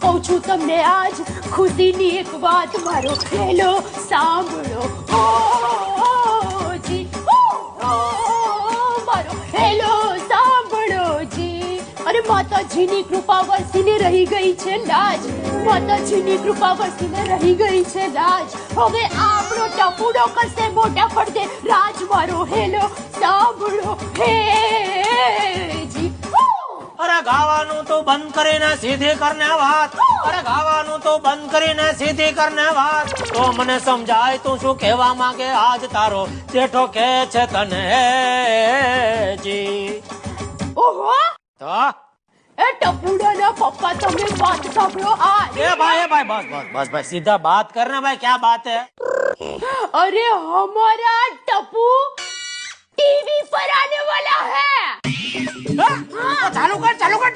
કહું છું તમને આજ ખુશીની એક વાત, મારો હેલો સાંભળો ઓ જી, મારો હેલો સાંભળો જી. અરે માતાજીની કૃપા વરસીને રહી ગઈ છે લાજ, માતાજીની કૃપા વરસીને રહી ગઈ છે લાજ. હવે આપણો ટપુડો કરશે મોટા પડદે રાજ, મારો હેલો સાંભળો હે જી. અરે ગાવાનું તો બંધ કરીને સીધી કરને વાત, અરે ગાવાનું તો બંધ કરીને સીધી કરને વાત. તો મને સમજાય તું શું કહેવા માંગે આજ તારો જેઠો કે છે તને જી. ઓહો તો એ ટપુડાના પપ્પા તમે વાત સાંભળો આ. ए भाई बस बस बस भाई सीधा बात करना भाई, क्या बात है? अरे हमारा टप्पू टीवी पर आने वाला है. तो चालू कर